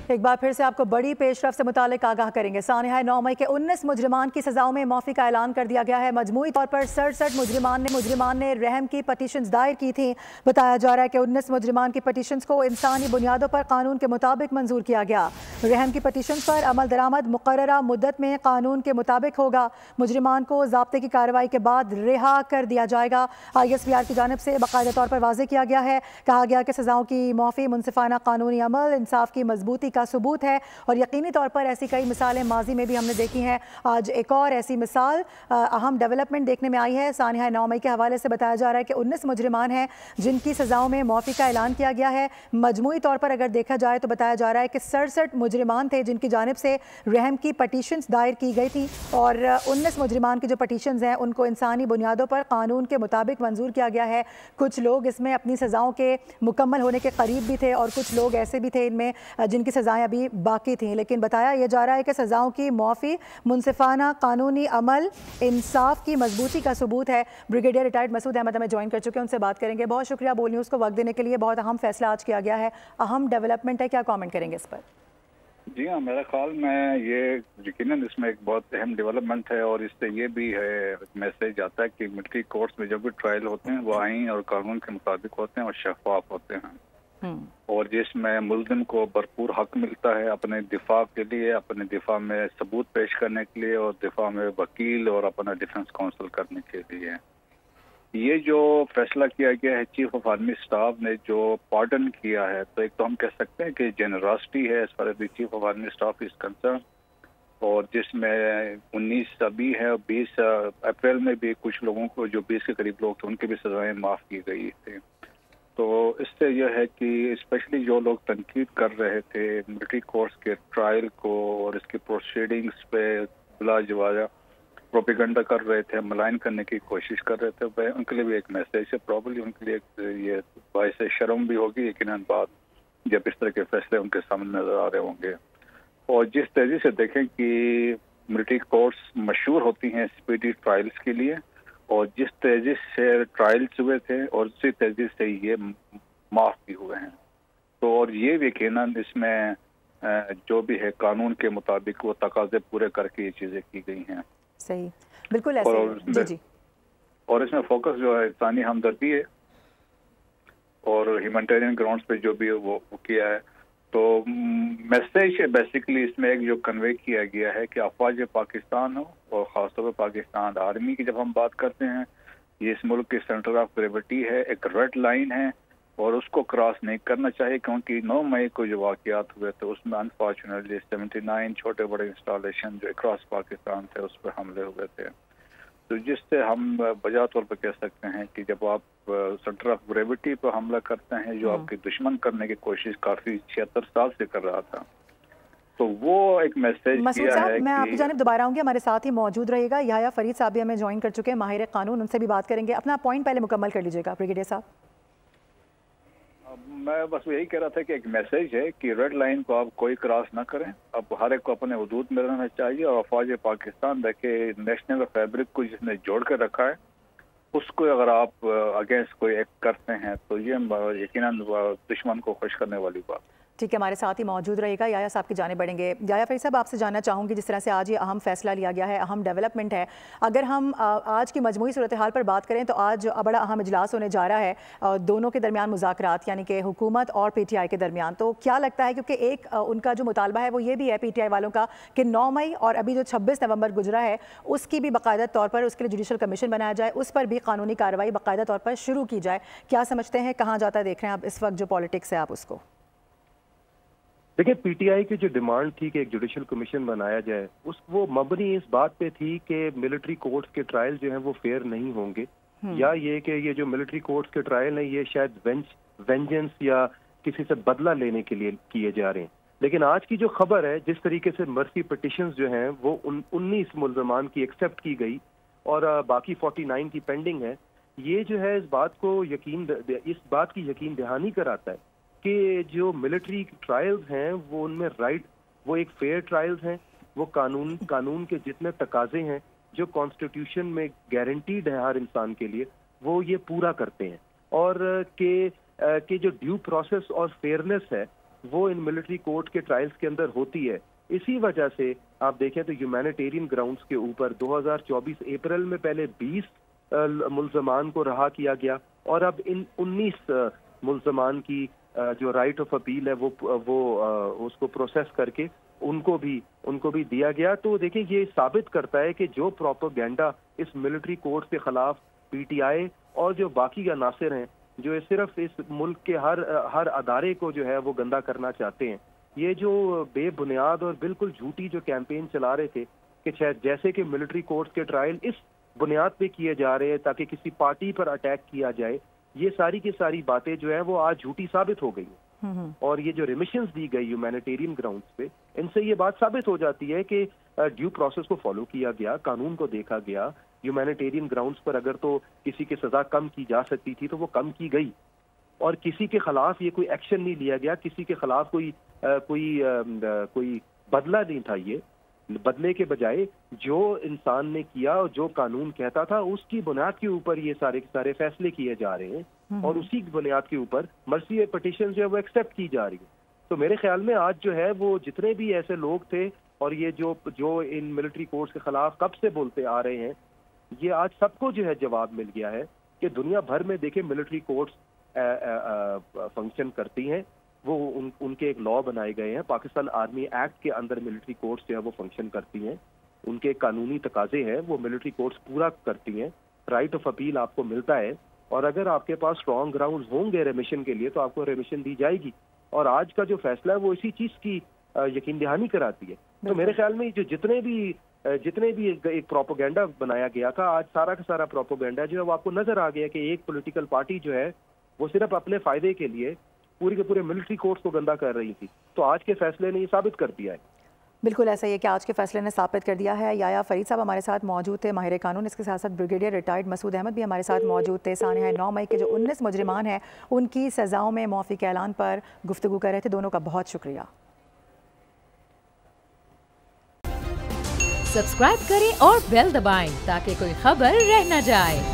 एक बार फिर से आपको बड़ी पेशरफ से मुतालिक आगाह करेंगे। सानिया 9 मई के 19 मुजरिमान की सजाओं में माफ़ी का ऐलान कर दिया गया है। मजमूई तौर पर 67 मुजरिमान ने रहम की पटिशन्स दायर की थी। बताया जा रहा है कि 19 मुजरिमान की पटिशन्स को इंसानी बुनियादों पर कानून के मुताबिक मंजूर किया गया। रहम की पटिशन्स पर अमल दरामद मुकर्ररा मुद्दत में कानून के मुताबिक होगा। मुजरिमान को ज़ाब्ते की कार्रवाई के बाद रिहा कर दिया जाएगा। ISPR की जानिब से बाकायदा तौर पर वाज़ेह किया गया है। कहा गया कि सजाओं की माफ़ी मुनसिफाना कानूनी अमल, इंसाफ की मजबूती का सबूत है और यकीनी तौर पर ऐसी कई मिसालें माजी में भी हमने देखी हैं। आज एक और ऐसी मिसाल अहम डेवलपमेंट देखने में आई है। सानिया 9 मई के हवाले से बताया जा रहा है कि 19 मुजरिमान हैं जिनकी सजाओं में माफ़ी का ऐलान किया गया है। मजमूई तौर पर अगर देखा जाए तो बताया जा रहा है कि 67 मुजरिमान थे जिनकी जानिब से रहम की पटिशन्स दायर की गई थी और 19 मुजरिमान की जो पटिशन्स हैं उनको इंसानी बुनियादों पर कानून के मुताबिक मंजूर किया गया है। कुछ लोग इसमें अपनी सजाओं के मुकम्मल होने के करीब भी थे और कुछ लोग ऐसे भी थे इनमें जिनकी सजाएं अभी बाकी थीं। लेकिन बताया यह जा रहा है कि सजाओं की माफ़ी मुनसिफाना कानूनी अमल, इंसाफ की मजबूती का सबूत है। ब्रिगेडियर रिटायर्ड मसूद अहमद हमें ज्वाइन कर चुके हैं, उनसे बात करेंगे। बहुत शुक्रिया बोल न्यूज़ को वक्त देने के लिए। बहुत अहम फैसला आज किया गया है, अहम डेवलपमेंट है, क्या कॉमेंट करेंगे इस पर? जी हाँ, मेरा ख्याल में ये यकीनन इसमें एक बहुत अहम डेवलपमेंट है और इससे ये भी है मैसेज आता है कि मिलिट्री कोर्ट्स में जब भी ट्रायल होते हैं वो आईन और कानून के मुताबिक होते हैं और शफाफ होते हैं और जिसमें मुल्जिम को भरपूर हक मिलता है अपने दिफा के लिए, अपने दिफा में सबूत पेश करने के लिए और दिफा में वकील और अपना डिफेंस काउंसिल करने के लिए। ये जो फैसला किया गया है चीफ ऑफ आर्मी स्टाफ ने जो पार्डन किया है, तो एक तो हम कह सकते हैं कि जेनरॉसिटी है as far as the chief of army staff is concern, और जिसमें 19 अभी है और 20 अप्रैल में भी कुछ लोगों को जो 20 के करीब लोग थे उनकी भी सजाएं माफ़ की गई थी। तो इससे यह है कि स्पेशली जो लोग तनकीद कर रहे थे मिलिट्री कोर्ट्स के ट्रायल को और इसकी प्रोसीडिंग्स पे बिला जवाजा प्रोपेगेंडा कर रहे थे, मलाइन करने की कोशिश कर रहे थे, वह उनके लिए भी एक मैसेज है। प्रॉब्ली उनके लिए ये बाइस शर्म भी होगी यकीनन बात जब इस तरह के फैसले उनके सामने नजर आ रहे होंगे। और जिस तेजी से देखें कि मिलिट्री कोर्ट्स मशहूर होती हैं स्पीडी ट्रायल्स के लिए और जिस तेजी से ट्रायल्स हुए थे और उसी तेजी से ये माफ भी हुए हैं, तो और ये यकीनन इसमें जो भी है कानून के मुताबिक वो तकाजे पूरे करके ये चीज़ें की गई हैं। सही, बिल्कुल ऐसे जी जी। और इसमें फोकस जो है इंसानी हमदर्दी है और ह्यूमैनिटेरियन ग्राउंड्स पे जो भी वो किया है। तो मैसेज बेसिकली इसमें एक जो कन्वे किया गया है कि अफवाज पाकिस्तान हो और ख़ासतौर पर पाकिस्तान आर्मी की जब हम बात करते हैं, ये इस मुल्क की सेंटर ऑफ ग्रेविटी है, एक रेड लाइन है और उसको क्रॉस नहीं करना चाहिए, क्योंकि 9 मई को जो वाक़यात हुए थे उसमें अनफॉर्चुनेटली 79 छोटे बड़े इंस्टॉलेशन जो अक्रॉस पाकिस्तान थे उस पर हमले हुए थे। तो जिससे हम बजा तौर पर कह सकते हैं कि जब आप सेंटर ऑफ ग्रेविटी पर हमला करते हैं जो आपके दुश्मन करने की कोशिश काफ़ी 76 साल से कर रहा था, तो वो एक मैसेज किया है। मैं आपकी जानिब दोबारा आऊंगी, हमारे साथ ही मौजूद रहेगा याया फरीद साहब भी हमें ज्वाइन कर चुके हैं, माहिर कानून, उनसे भी बात करेंगे। अपना पॉइंट पहले मुकम्मल कर लीजिएगा ब्रिगेडियर साहब। मैं बस यही कह रहा था कि एक मैसेज है कि रेड लाइन को आप कोई क्रॉस ना करें, अब हर एक को अपने हदूद में रहना चाहिए और अफवाज पाकिस्तान देखे नेशनल फैब्रिक को जिसने जोड़ कर रखा है उसको अगर आप अगेंस्ट कोई एक्ट करते हैं तो ये यकीनन दुश्मन को खुश करने वाली बात। ठीक है, हमारे साथ ही मौजूद रहेगा, याया साहब की जाने बढ़ेंगे। याया फरीद साहब, आपसे जानना चाहूँगी जिस तरह से आज ये अहम फैसला लिया गया है, अहम डेवलपमेंट है, अगर हम आज की मजमूई सूरत हाल पर बात करें तो आज बड़ा अहम इजलास होने जा रहा है दोनों के दरमियान मुज़ाकरात, यानी कि हुकूमत और PTI के दरमियान। तो क्या लगता है, क्योंकि एक उनका जो मुतालबा है वो ये भी है PTI वालों का कि 9 मई और अभी जो 26 नवंबर गुजरा है उसकी भी बाकायदा तौर पर उसके लिए जुडिशल कमीशन बनाया जाए, उस पर भी कानूनी कार्रवाई बाकायदा तौर पर शुरू की जाए। क्या समझते हैं, कहाँ जाता है देख रहे हैं आप इस वक्त जो पॉलिटिक्स है आप उसको? देखिए, PTI की जो डिमांड थी कि एक जुडिशल कमीशन बनाया जाए वो मबनी इस बात पे थी कि मिलिट्री कोर्ट्स के ट्रायल जो हैं वो फेयर नहीं होंगे, या ये कि ये जो मिलिट्री कोर्ट्स के ट्रायल हैं ये शायद वेंजेंस या किसी से बदला लेने के लिए किए जा रहे हैं। लेकिन आज की जो खबर है, जिस तरीके से मर्सी पिटिशंस जो हैं वो 19 मुल्ज़मान की एक्सेप्ट की गई और बाकी 49 की पेंडिंग है, ये जो है इस बात की यकीन दहानी कराता है कि जो मिलिट्री ट्रायल्स हैं वो उनमें वो एक फेयर ट्रायल्स हैं, वो कानून के जितने तकाजे हैं जो कॉन्स्टिट्यूशन में गारंटीड है हर इंसान के लिए, वो ये पूरा करते हैं। और कि जो ड्यू प्रोसेस और फेयरनेस है وہ ان ملٹری کورٹ کے ٹرائلز کے اندر ہوتی ہے. اسی وجہ سے آپ دیکھیں تو ہیومینیٹیرین گراؤنڈز کے اوپر 2024 اپریل میں پہلے 20 ملزمان کو رہا کیا گیا اور اب ان 19 ملزمان کی جو رائٹ آف اپیل ہے وہ اس کو پروسیس کر کے ان کو بھی دیا گیا. تو دیکھیں یہ ثابت کرتا ہے کہ جو پروپیگنڈا اس ملٹری کورٹ کے خلاف پی ٹی آئی اور جو باقی عناصر ہیں جو صرف اس ملک کے ہر ادارے کو جو ہے وہ گندا کرنا چاہتے ہیں, یہ جو بے بنیاد اور بالکل جھوٹی جو کیمپین چلا رہے تھے کہ جیسے کہ ملٹری کورٹس کے ٹرائل اس بنیاد پہ کیے جا رہے ہیں تاکہ کسی پارٹی پر اٹیک کیا جائے, یہ ساری کی ساری باتیں جو ہیں وہ آج جھوٹی ثابت ہو گئی ہیں. اور یہ جو ریمیشنز دی گئی ہیومینیٹیرین گراؤنڈز پہ, ان سے یہ بات ثابت ہو جاتی ہے کہ ڈیو پروسیس کو فالو کیا گیا, قانون کو دیکھا گیا. ہیومینیٹیرین گراؤنڈز پر اگر تو کسی کی سزا کم کی جا سکتی تھی تو وہ کم کی گئی, اور کسی کے خلاف یہ کوئی ایکشن نہیں لیا گیا, کسی کے خلاف کوئی بدلہ نہیں تھا. یہ بدلے کے بجائے جو انسان نے کیا اور جو قانون کہتا تھا اس کی بنیاد کے اوپر یہ سارے فیصلے کیے جا رہے ہیں, اور اسی بنیاد کے اوپر مرسی پٹیشن جو ہے وہ ایکسیپٹ کی جا رہی ہے. تو میرے خیال میں آج جو ہے وہ جتنے بھی ایسے لوگ تھے اور یہ جو ان ملٹری کورٹس کے خلاف کب سے بولتے آ رہے ہیں, یہ آج سب کو جو ہے جواب مل گیا ہے کہ دنیا بھر میں دیکھیں ملٹری کورٹس فنکشن کرتی ہیں. وہ ان کے ایک لا بنائے گئے ہیں, پاکستان آرمی ایکٹ کے اندر ملٹری کورٹس جو ہے وہ فنکشن کرتی ہیں. ان کے قانونی تقاضے ہیں وہ ملٹری کورٹس پورا کرتی ہیں. رائٹ آف اپیل آپ کو ملتا ہے, اور اگر آپ کے پاس اسٹرانگ گراؤنڈز ہوں گے ریمیشن کے لیے تو آپ کو ریمیشن دی جائے گی. اور آج کا جو فیصلہ ہے وہ اسی چیز کی یقین دہانی کراتی ہے. تو میرے خیال میں جو جتنے بھی ایک پروپیگنڈا بنایا گیا تھا, آج سارا کا سارا پروپیگنڈا جو ہے وہ آپ کو نظر آ گیا کہ ایک پولیٹیکل پارٹی جو ہے وہ صرف اپنے فائدے کے لیے پورے کے پورے ملٹری کورٹس کو گندا کر رہی تھی. تو آج کے فیصلے نے یہ ثابت کر دیا ہے. بالکل ایسا ہی ہے کہ آج کے فیصلے نے ثابت کر دیا ہے. یایا فرید صاحب ہمارے ساتھ موجود تھے, ماہر قانون, اس کے ساتھ ساتھ بریگیڈیئر ریٹائرڈ مسعود احمد بھی ہمارے ساتھ موجود تھے. سانحہ 9 مئی کے جو 19 مجرمان ہیں ان کی سزاؤں میں معافی کے اعلان پر گفتگو کر رہے تھے. دونوں کا بہت شکریہ. سبسکرائب کریں اور بیل دبائیں تاکہ کوئی خبر رہ نہ جائے.